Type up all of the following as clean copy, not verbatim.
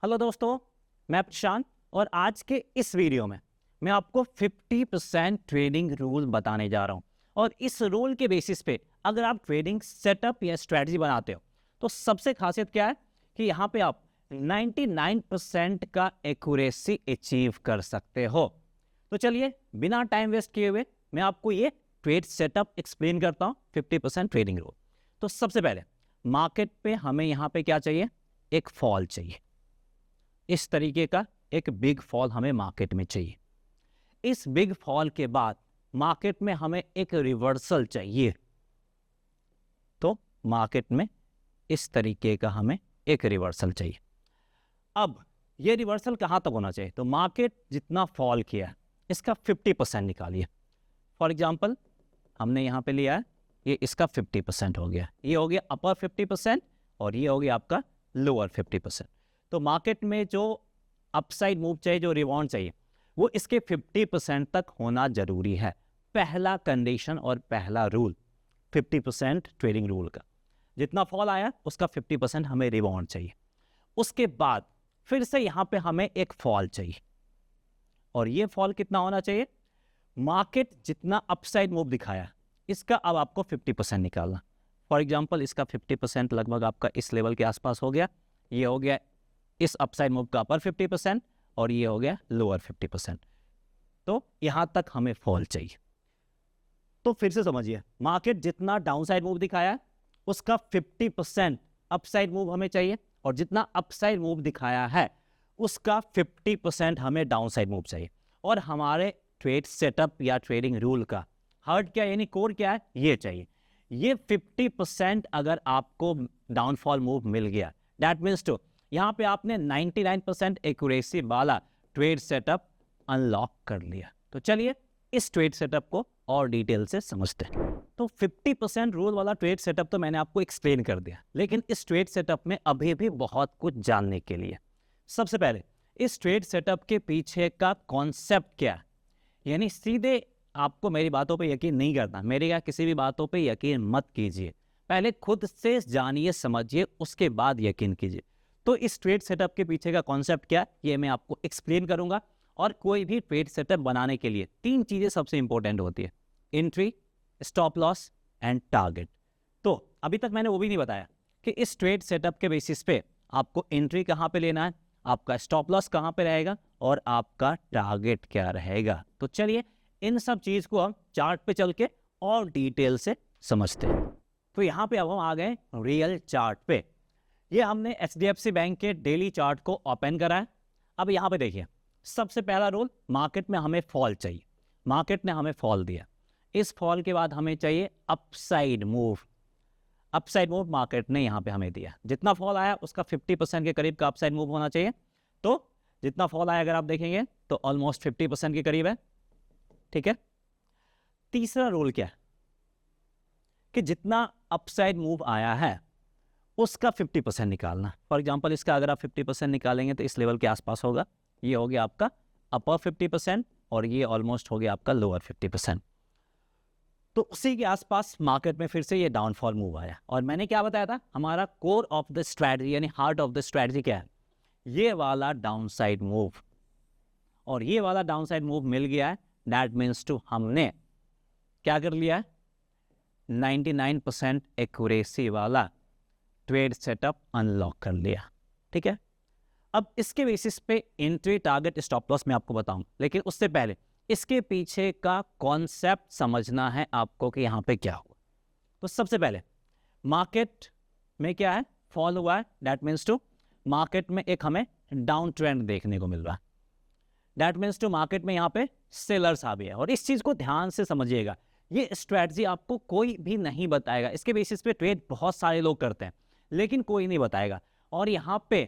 Hello दोस्तों, मैं प्रशांत और आज के इस वीडियो में मैं आपको 50% ट्रेडिंग रूल बताने जा रहा हूं। और इस रूल के बेसिस पे अगर आप ट्रेडिंग सेटअप या स्ट्रेटजी बनाते हो तो सबसे खासियत क्या है कि यहाँ पे आप 99% का एक्यूरेसी अचीव कर सकते हो। तो चलिए बिना टाइम वेस्ट किए हुए मैं आपको ये ट्रेड सेटअप एक्सप्लेन करता हूँ 50% ट्रेडिंग रूल। तो सबसे पहले मार्केट पे हमें यहाँ पे क्या चाहिए, एक फॉल चाहिए। इस तरीके का एक बिग फॉल हमें मार्केट में चाहिए। इस बिग फॉल के बाद मार्केट में हमें एक रिवर्सल चाहिए। तो मार्केट में इस तरीके का हमें एक रिवर्सल चाहिए। अब ये रिवर्सल कहां तक होना चाहिए? तो मार्केट जितना फॉल किया है इसका 50% निकालिए। फॉर एग्जांपल हमने यहां पे लिया है, ये इसका 50% हो गया, ये हो गया अपर 50% और ये हो गया आपका लोअर 50%। तो मार्केट में जो अपसाइड मूव चाहिए, जो रिबाउंड चाहिए, वो इसके 50% तक होना जरूरी है। पहला कंडीशन और पहला रूल 50% ट्रेडिंग रूल का, जितना फॉल आया उसका 50% हमें रिबाउंड चाहिए। उसके बाद फिर से यहाँ पे हमें एक फॉल चाहिए और ये फॉल कितना होना चाहिए? मार्केट जितना अपसाइड मूव दिखाया इसका अब आपको 50% निकालना। फॉर एग्जांपल इसका 50% लगभग आपका इस लेवल के आसपास हो गया, ये हो गया इस अपसाइड मूव का अपर 50% और ये हो गया लोअर 50%। तो यहां तक हमें फॉल चाहिए। तो फिर से समझिए, मार्केट जितना डाउनसाइड मूव दिखाया है उसका 50% अपसाइड मूव हमें चाहिए और जितना अपसाइड मूव दिखाया है उसका 50% हमें डाउनसाइड मूव चाहिए। और हमारे ट्रेड सेटअप या ट्रेडिंग रूल का हार्ड क्या यानी कोर क्या है, ये चाहिए। ये 50% अगर आपको डाउनफॉल मूव मिल गया, दैट मीन्स टू यहाँ पे आपने 99% एक्यूरेसी वाला ट्रेड सेटअप अनलॉक कर लिया। तो चलिए इस ट्रेड सेटअप को और डिटेल से समझते हैं। तो 50% रूल वाला ट्रेड सेटअप तो मैंने आपको एक्सप्लेन कर दिया, लेकिन इस ट्रेड सेटअप में अभी भी बहुत कुछ जानने के लिए। सबसे पहले इस ट्रेड सेटअप के पीछे का कॉन्सेप्ट क्या है, यानी सीधे आपको मेरी बातों पे यकीन नहीं करना, मेरी या किसी भी बातों पे यकीन मत कीजिए, पहले खुद से जानिए समझिए उसके बाद यकीन कीजिए। तो इस ट्रेड सेटअप के पीछे का कॉन्सेप्ट क्या है ये मैं आपको एक्सप्लेन करूंगा। और कोई भी ट्रेड सेटअप बनाने के लिए 3 चीजें सबसे इंपॉर्टेंट होती है, entry, stop loss and target. तो अभी तक मैंने वो भी नहीं बताया कि इस ट्रेड सेटअप के बेसिस पे आपको एंट्री कहाँ पे लेना है, आपका स्टॉप लॉस कहाँ पे रहेगा और आपका टारगेट क्या रहेगा। तो चलिए इन सब चीज को हम चार्ट पे चल के और डिटेल से समझते हैं। तो यहाँ पे अब हम आ गए रियल चार्ट पे। ये हमने HDFC बैंक के डेली चार्ट को ओपन करा है। अब यहाँ पे देखिए, सबसे पहला रूल, मार्केट में हमें फॉल चाहिए। मार्केट ने हमें फॉल दिया, इस फॉल के बाद हमें चाहिए upside move. Upside move market ने यहाँ पे हमें दिया, जितना फॉल आया उसका 50% के करीब का अपसाइड मूव होना चाहिए। तो जितना फॉल आया अगर आप देखेंगे तो ऑलमोस्ट 50% के करीब है। ठीक है, तीसरा रूल क्या है कि जितना अपसाइड मूव आया है उसका 50% निकालना। फॉर एग्जांपल इसका अगर आप 50% निकालेंगे तो इस लेवल के आसपास होगा, ये हो गया आपका अपर 50% और ये ऑलमोस्ट हो गया आपका लोअर 50%। तो उसी के आसपास मार्केट में फिर से ये डाउनफॉल मूव आया। और मैंने क्या बताया था, हमारा कोर ऑफ द स्ट्रैटेजी यानी हार्ट ऑफ द स्ट्रैटेजी क्या है, ये वाला डाउनसाइड मूव। और ये वाला डाउनसाइड मूव मिल गया है, दैट मीन्स टू हमने क्या कर लिया है, 99% एक्यूरेसी वाला ट्रेड सेटअप अनलॉक कर लिया। ठीक है, अब इसके बेसिस पे एंट्री, टारगेट, स्टॉप लॉस मैं आपको बताऊं, लेकिन उससे पहले इसके पीछे का कॉन्सेप्ट समझना है आपको कि यहाँ पे क्या हुआ। तो सबसे पहले मार्केट में क्या है, फॉल हुआ है, दैट मीन्स टू मार्केट में एक हमें डाउन ट्रेंड देखने को मिल रहा है। दैट मीन्स टू मार्केट में यहाँ पे सेलर्स आ गए। और इस चीज को ध्यान से समझिएगा, ये स्ट्रैटेजी आपको कोई भी नहीं बताएगा। इसके बेसिस पे ट्रेड बहुत सारे लोग करते हैं लेकिन कोई नहीं बताएगा। और यहाँ पे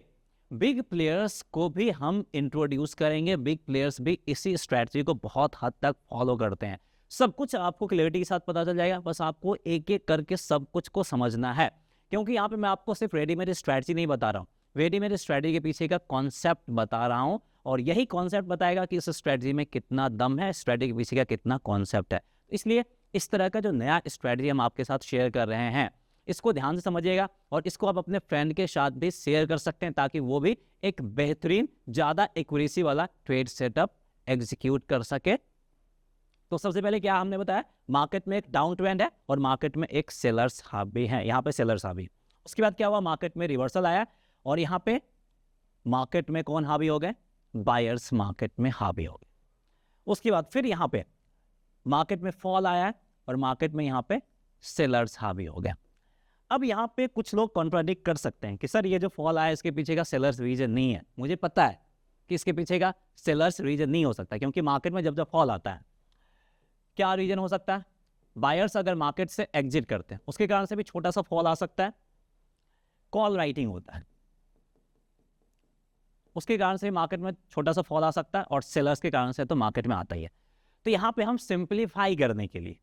बिग प्लेयर्स को भी हम इंट्रोड्यूस करेंगे, बिग प्लेयर्स भी इसी स्ट्रैटेजी को बहुत हद तक फॉलो करते हैं। सब कुछ आपको क्लैरिटी के साथ पता चल जाएगा, बस आपको एक एक करके सब कुछ को समझना है। क्योंकि यहाँ पे मैं आपको सिर्फ रेडीमेड स्ट्रैटेजी नहीं बता रहा हूँ, रेडीमेड स्ट्रैटेजी के पीछे का कॉन्सेप्ट बता रहा हूँ। और यही कॉन्सेप्ट बताएगा कि इस स्ट्रैटेजी में कितना दम है, स्ट्रैटेजी के पीछे का कितना कॉन्सेप्ट है। इसलिए इस तरह का जो नया स्ट्रैटेजी हम आपके साथ शेयर कर रहे हैं, इसको ध्यान से समझिएगा और इसको आप अपने फ्रेंड के साथ भी शेयर कर सकते हैं ताकि वो भी एक बेहतरीन ज़्यादा एक्यूरेसी वाला ट्रेड सेटअप एग्जीक्यूट कर सके। तो सबसे पहले क्या हमने बताया, मार्केट में एक डाउन ट्रेंड है और मार्केट में एक सेलर्स हावी है, यहाँ पे सेलर्स हावी। उसके बाद क्या हुआ, मार्केट में रिवर्सल आया और यहाँ पे मार्केट में कौन हावी हो गए, बायर्स मार्केट में हावी हो गए। उसके बाद फिर यहाँ पे मार्केट में फॉल आया और मार्केट में यहाँ पे सेलर्स हावी हो गए। अब यहाँ पे कुछ लोग कॉन्ट्राडिक्ट कर सकते हैं कि सर ये जो फॉल आया इसके पीछे का सेलर्स रीजन नहीं है। मुझे पता है कि इसके पीछे का सेलर्स रीजन नहीं हो सकता, क्योंकि मार्केट में जब फॉल आता है क्या रीजन हो सकता है, बायर्स अगर मार्केट से एग्जिट करते हैं उसके कारण से भी छोटा सा फॉल आ सकता है, कॉल राइटिंग होता है उसके कारण से मार्केट में छोटा सा फॉल आ सकता है और सेलर्स के कारण से तो मार्केट में आता ही है। तो यहाँ पे हम सिंप्लीफाई करने के लिए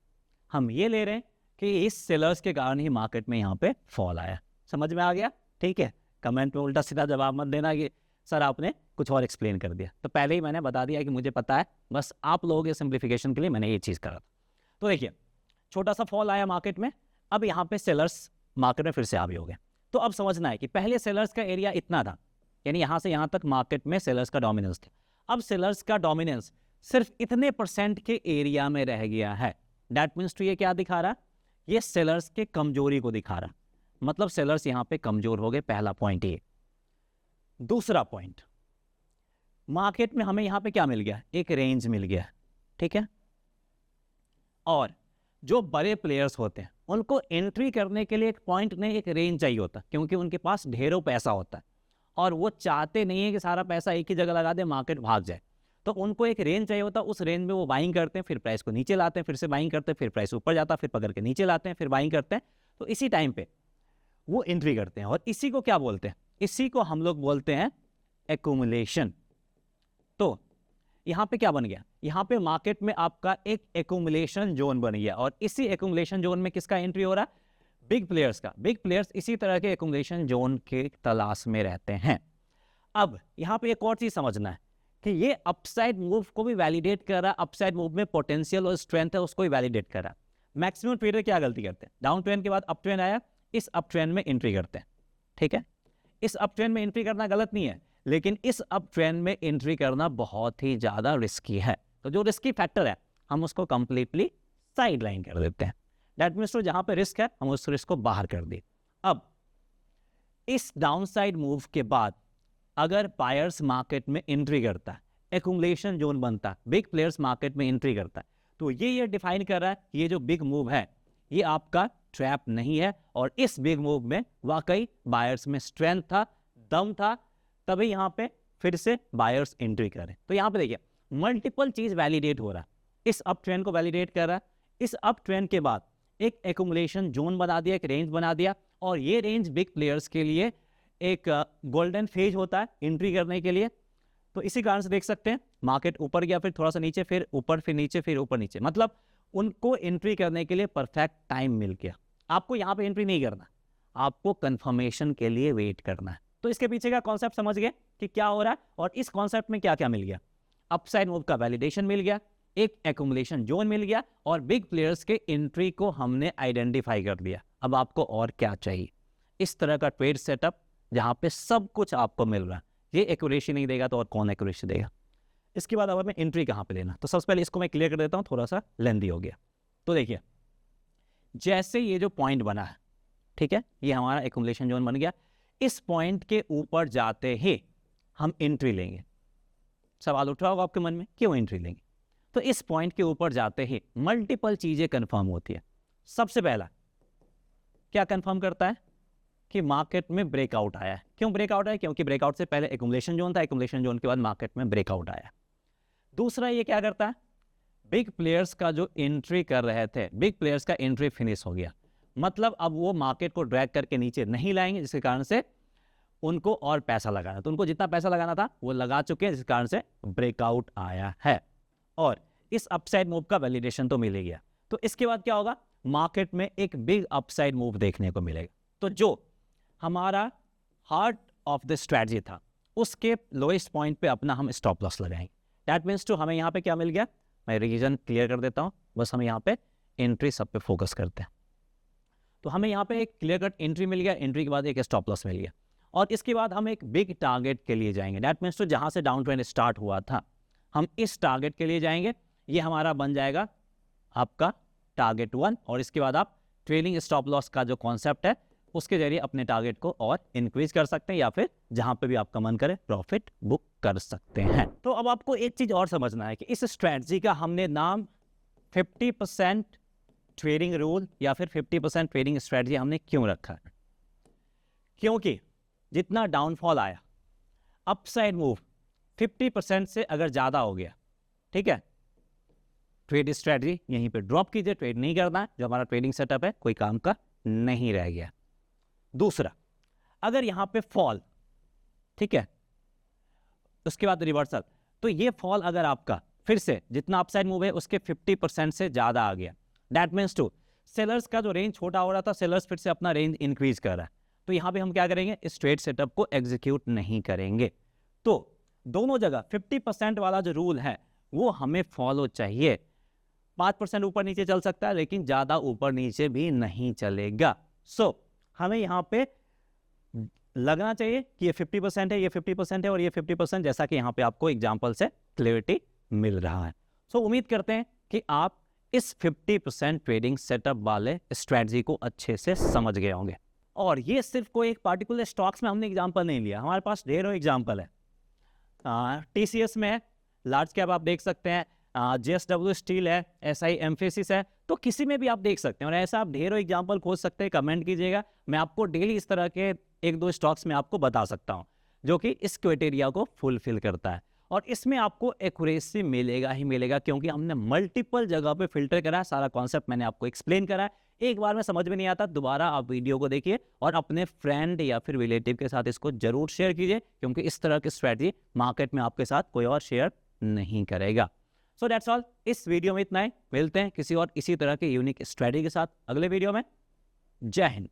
हम ये ले रहे हैं कि इस सेलर्स के कारण ही मार्केट में यहाँ पे फॉल आया। समझ में आ गया? ठीक है, कमेंट में उल्टा सीधा जवाब मत देना कि सर आपने कुछ और एक्सप्लेन कर दिया। तो पहले ही मैंने बता दिया कि मुझे पता है, बस आप लोगों के सिंप्लीफिकेशन के लिए मैंने ये चीज़ करा था। तो देखिए छोटा सा फॉल आया मार्केट में, अब यहाँ पे सेलर्स मार्केट में फिर से हावी हो गए। तो अब समझना है कि पहले सेलर्स का एरिया इतना था, यानी यहाँ से यहाँ तक मार्केट में सेलर्स का डोमिनेंस था। अब सेलर्स का डोमिनेंस सिर्फ इतने % के एरिया में रह गया है। दैट मीन्स टू ये क्या दिखा रहा है, ये सेलर्स के कमजोरी को दिखा रहा, मतलब सेलर्स यहाँ पे कमजोर हो गए। पहला पॉइंट ये। दूसरा पॉइंट, मार्केट में हमें यहाँ पे क्या मिल गया, एक रेंज मिल गया, ठीक है। और जो बड़े प्लेयर्स होते हैं उनको एंट्री करने के लिए एक पॉइंट नहीं, एक रेंज चाहिए होता है, क्योंकि उनके पास ढेरों पैसा होता है और वो चाहते नहीं है कि सारा पैसा एक ही जगह लगा दे, मार्केट भाग जाए। तो उनको एक रेंज चाहिए होता है, उस रेंज में वो बाइंग करते हैं, फिर प्राइस को नीचे लाते हैं, फिर से बाइंग करते हैं, फिर प्राइस ऊपर जाता है, फिर पकड़ के नीचे लाते हैं, फिर बाइंग करते हैं। तो इसी टाइम पे वो एंट्री करते हैं और इसी को क्या बोलते हैं, इसी को हम लोग बोलते हैं एक्यूमुलेशन। तो यहाँ पे क्या बन गया, यहाँ पे मार्केट में आपका एक एक्यूमुलेशन जोन बन गया और इसी एक्यूमुलेशन जोन में किसका एंट्री हो रहा है, बिग प्लेयर्स का। बिग प्लेयर्स इसी तरह के एक्यूमुलेशन जोन के तलाश में रहते हैं। अब यहाँ पे एक और चीज समझना है कि ये अपसाइड मूव को भी वैलिडेट कर रहा है, अपसाइड मूव में पोटेंशियल और स्ट्रेंथ है उसको भी वैलिडेट कर रहा है। मैक्सिमम ट्रेडर क्या गलती करते हैं, डाउन ट्रेंड के बाद अप ट्रेंड आया, इस अप ट्रेंड में एंट्री करते हैं, ठीक है। इस अप ट्रेंड में एंट्री करना गलत नहीं है, लेकिन इस अप ट्रेंड में एंट्री करना बहुत ही ज्यादा रिस्की है। तो जो रिस्की फैक्टर है हम उसको कंप्लीटली साइड लाइन कर देते हैं। दैट मीन्स तो जहां पे रिस्क है हम उस रिस्क को बाहर कर दें। अब इस डाउनसाइड मूव के बाद अगर बायर्स मार्केट में एंट्री करता है, एक्यूमुलेशन जोन बनता है, बिग प्लेयर्स मार्केट में एंट्री करता है, तो ये डिफाइन कर रहा है ये जो बिग मूव है ये आपका ट्रैप नहीं है और इस बिग मूव में वाकई बायर्स में स्ट्रेंथ था, दम था, तभी यहाँ पे फिर से बायर्स एंट्री करें। तो यहाँ पे देखिए मल्टीपल चीज वैलिडेट हो रहा है, इस अप ट्रेंड को वैलिडेट कर रहा है, इस अप ट्रेंड के बाद एक एक्यूमुलेशन जोन बना दिया, एक रेंज बना दिया और ये रेंज बिग प्लेयर्स के लिए एक गोल्डन फेज होता है एंट्री करने के लिए। तो इसी कारण से देख सकते हैं मार्केट ऊपर गया, फिर थोड़ा सा नीचे, फिर ऊपर, फिर नीचे, फिर ऊपर नीचे, मतलब उनको एंट्री करने के लिए परफेक्ट टाइम मिल गया। आपको यहाँ पे एंट्री नहीं करना, आपको कंफर्मेशन के लिए वेट करना है। तो इसके पीछे का कॉन्सेप्ट समझ गए कि क्या हो रहा है और इस कॉन्सेप्ट में क्या क्या मिल गया, अपसाइड मूव का वैलिडेशन मिल गया, एक एक्यूमुलेशन जोन मिल गया और बिग प्लेयर्स के एंट्री को हमने आइडेंटिफाई कर दिया। अब आपको और क्या चाहिए, इस तरह का ट्रेड सेटअप जहां पे सब कुछ आपको मिल रहा है। ये एक्यूरेसी नहीं देगा तो और कौन एक्यूरेसी देगा। इसके बाद अब हमें एंट्री कहां पे लेना, तो सबसे पहले इसको मैं क्लियर कर देता हूं, थोड़ा सा लेंथी हो गया। तो देखिए जैसे ये जो पॉइंट बना है, ठीक है, ये हमारा एक्यूमुलेशन जोन बन गया, इस पॉइंट के ऊपर जाते ही हम एंट्री लेंगे। सवाल उठ रहा होगा आपके मन में, क्यों एंट्री लेंगे? तो इस पॉइंट के ऊपर जाते ही मल्टीपल चीजें कंफर्म होती है। सबसे पहला क्या कंफर्म करता है कि मार्केट में ब्रेकआउट आया है। क्यों ब्रेकआउट आया? क्योंकि ब्रेकआउट से पहले एक्यूमुलेशन जोन था, एक्यूमुलेशन जोन के बाद मार्केट में ब्रेकआउट आया। दूसरा ये क्या करता है, बिग प्लेयर्स का जो एंट्री कर रहे थे, बिग प्लेयर्स का एंट्री फिनिश हो गया, मतलब अब वो मार्केट को ड्रैग करके नीचे नहीं लाएंगे, जिसके कारण से उनको और पैसा लगाना, तो उनको जितना पैसा लगाना था वो लगा चुके हैं, जिस कारण से ब्रेकआउट आया है और इस अपसाइड मूव का वैलिडेशन तो मिल ही गया। तो इसके बाद क्या होगा, मार्केट में एक बिग अपसाइड मूव देखने को मिलेगा। तो जो हमारा हार्ट ऑफ द स्ट्रैटेजी था उसके लोएस्ट पॉइंट पे अपना हम स्टॉप लॉस लगाएंगे। दैट मीन्स टू हमें यहाँ पे क्या मिल गया, मैं रीजन क्लियर कर देता हूँ, बस हम यहाँ पे एंट्री सब पे फोकस करते हैं। तो हमें यहाँ पे एक क्लियर कट एंट्री मिल गया, एंट्री के बाद एक स्टॉप लॉस मिल गया, और इसके बाद हम एक बिग टारगेट के लिए जाएंगे। दैट मीन्स तो जहाँ से डाउन ट्रेंड स्टार्ट हुआ था हम इस टारगेट के लिए जाएंगे। ये हमारा बन जाएगा आपका टारगेट 1, और इसके बाद आप ट्रेलिंग स्टॉप लॉस का जो कॉन्सेप्ट है उसके जरिए अपने टारगेट को और इंक्रीज कर सकते हैं, या फिर जहां पे भी आपका मन करे प्रॉफिट बुक कर सकते हैं। तो अब आपको एक चीज और समझना है कि इस स्ट्रेटजी का हमने नाम 50% ट्रेडिंग रूल या फिर 50% ट्रेडिंग स्ट्रेटजी हमने क्यों रखा है? क्योंकि जितना डाउनफॉल आया, अपसाइड मूव 50% से अगर ज्यादा हो गया, ठीक है, ट्रेड स्ट्रेटजी यहीं पे ड्रॉप कीजिए, ट्रेड नहीं करना है, जो हमारा ट्रेडिंग सेटअप है कोई काम का नहीं रह गया। दूसरा, अगर यहां पे फॉल, ठीक है, उसके बाद रिवर्सल, तो ये फॉल अगर आपका फिर से जितना अपसाइड मूव है उसके 50% से ज्यादा आ गया, दैट मीन्स टू सेलर्स का जो रेंज छोटा हो रहा था, सेलर्स फिर से अपना रेंज इंक्रीज कर रहा है, तो यहां पे हम क्या करेंगे, इस ट्रेड सेटअप को एग्जीक्यूट नहीं करेंगे। तो दोनों जगह 50% वाला जो रूल है वो हमें फॉलो चाहिए। 5% ऊपर नीचे चल सकता है, लेकिन ज्यादा ऊपर नीचे भी नहीं चलेगा। सो हमें यहां पे लगना चाहिए कि ये 50% है, ये 50% है और ये 50%, जैसा कि यहां पे आपको एग्जांपल से क्लैरिटी मिल रहा है। सो उम्मीद करते हैं कि आप इस 50% ट्रेडिंग सेटअप वाले स्ट्रेटजी को अच्छे से समझ गए होंगे। और ये सिर्फ कोई एक पार्टिकुलर स्टॉक्स में हमने एग्जांपल नहीं लिया, हमारे पास ढेरों एग्जांपल है। TCS में है, लार्ज कैप आप देख सकते हैं, JSW स्टील है, SI एम्फेसिस है, तो किसी में भी आप देख सकते हैं। और ऐसा आप ढेरों एग्जांपल खोज सकते हैं, कमेंट कीजिएगा, मैं आपको डेली इस तरह के 1-2 स्टॉक्स में आपको बता सकता हूं जो कि इस क्राइटेरिया को फुलफिल करता है। और इसमें आपको एक्यूरेसी मिलेगा ही मिलेगा, क्योंकि हमने मल्टीपल जगह पे फिल्टर करा है, सारा कॉन्सेप्ट मैंने आपको एक्सप्लेन करा है। एक बार में समझ में नहीं आता, दोबारा आप वीडियो को देखिए और अपने फ्रेंड या फिर रिलेटिव के साथ इसको जरूर शेयर कीजिए, क्योंकि इस तरह की स्ट्रैटेजी मार्केट में आपके साथ कोई और शेयर नहीं करेगा। सो दैट्स ऑल, इस वीडियो में इतना ही। मिलते हैं किसी और इसी तरह के यूनिक स्ट्रैटेजी के साथ अगले वीडियो में। जय हिंद।